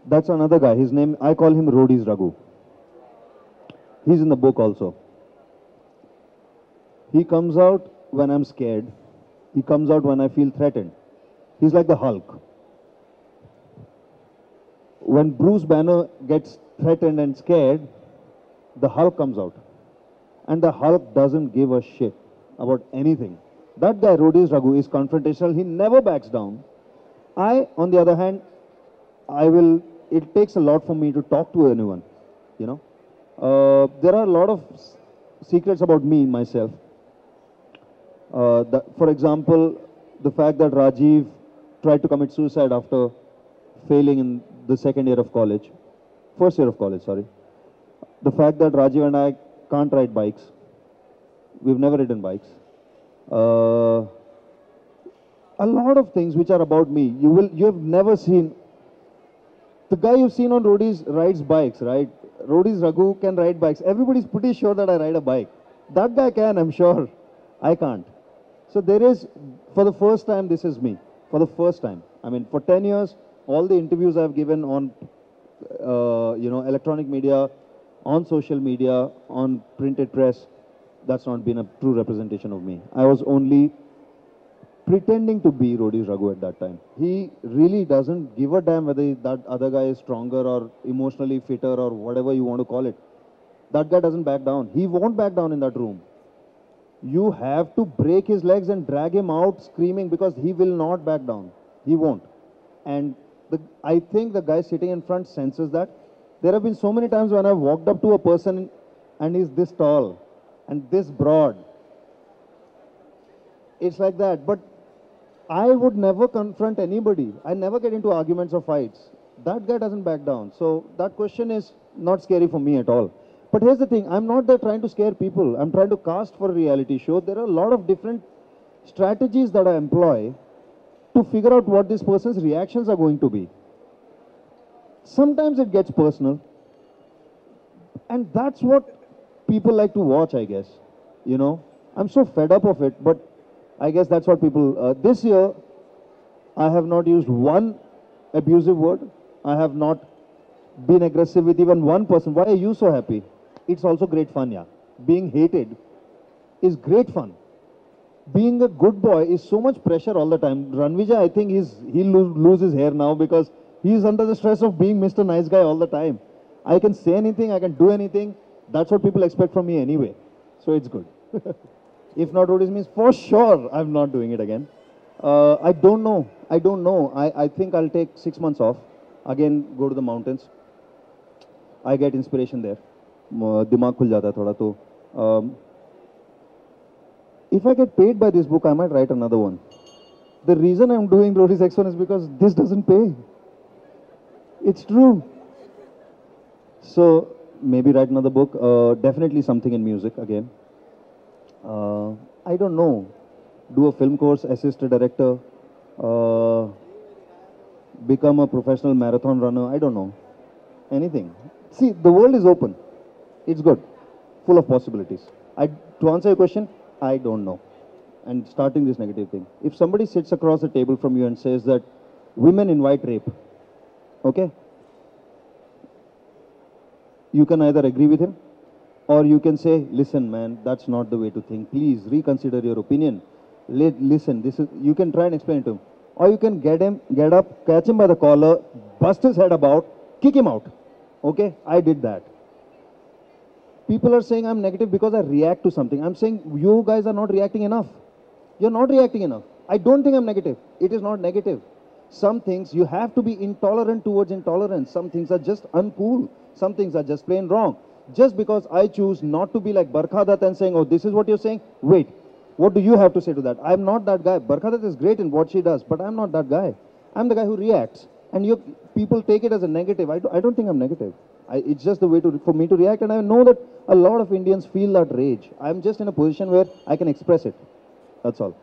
That's another guy. His name, I call him Roadies Raghu. He's in the book also. He comes out when I'm scared. He comes out when I feel threatened. He's like the Hulk. When Bruce Banner gets threatened and scared, the Hulk comes out. And the Hulk doesn't give a shit about anything. That guy, Roadies Raghu, is confrontational. He never backs down. I, on the other hand, it takes a lot for me to talk to anyone, you know. There are a lot of secrets about me, myself. For example, the fact that Rajiv tried to commit suicide after failing in the first year of college, sorry. The fact that Rajiv and I can't ride bikes. We've never ridden bikes. A lot of things which are about me. You have never seen. The guy you've seen on Roadies rides bikes, right? Roadies Raghu can ride bikes. Everybody's pretty sure that I ride a bike. That guy can, I'm sure. I can't. So there is, for the first time, this is me. For the first time. I mean, for 10 years, all the interviews I've given on, electronic media, on social media, on printed press, that's not been a true representation of me. I was only pretending to be Roadies Raghu at that time. He really doesn't give a damn whether that other guy is stronger or emotionally fitter or whatever you want to call it. That guy doesn't back down. He won't back down in that room. You have to break his legs and drag him out screaming because he will not back down. He won't. And I think the guy sitting in front senses that. There have been so many times when I've walked up to a person and he's this tall and this broad. It's like that. But I would never confront anybody. I never get into arguments or fights. That guy doesn't back down. So that question is not scary for me at all. But here's the thing. I'm not there trying to scare people. I'm trying to cast for a reality show. There are a lot of different strategies that I employ to figure out what this person's reactions are going to be. Sometimes it gets personal. And that's what people like to watch, I guess. You know, I'm so fed up of it, but I guess that's what people... this year, I have not used one abusive word. I have not been aggressive with even one person. Why are you so happy? It's also great fun, yeah. Being hated is great fun. Being a good boy is so much pressure all the time. Ranvijay, I think he'll lose his hair now because he's under the stress of being Mr. Nice Guy all the time. I can say anything, I can do anything. That's what people expect from me anyway. So it's good. If not Roadies means for sure I'm not doing it again. I don't know. I think I'll take 6 months off. Again, go to the mountains. I get inspiration there. Dimag khul jata thoda to. If I get paid by this book, I might write another one. The reason I'm doing Roadies X1 is because this doesn't pay. It's true. So maybe write another book. Definitely something in music again. I don't know. Do a film course, assist a director, become a professional marathon runner. I don't know. Anything. See, the world is open. It's good. Full of possibilities. To answer your question, I don't know. And starting this negative thing. If somebody sits across the table from you and says that women invite rape, okay? You can either agree with him or you can say, listen man, that's not the way to think. Please reconsider your opinion. Listen, you can try and explain it to him. Or you can get up, catch him by the collar, bust his head about, kick him out. Okay? I did that. People are saying I'm negative because I react to something. I'm saying you guys are not reacting enough. You're not reacting enough. I don't think I'm negative. It is not negative. Some things you have to be intolerant towards intolerance. Some things are just uncool. Some things are just plain wrong. Just because I choose not to be like Barkha Dutt and saying, oh, this is what you're saying. Wait, what do you have to say to that? I'm not that guy. Barkha Dutt is great in what she does, but I'm not that guy. I'm the guy who reacts. And people take it as a negative. I don't think I'm negative. It's just the way for me to react. And I know that a lot of Indians feel that rage. I'm just in a position where I can express it. That's all.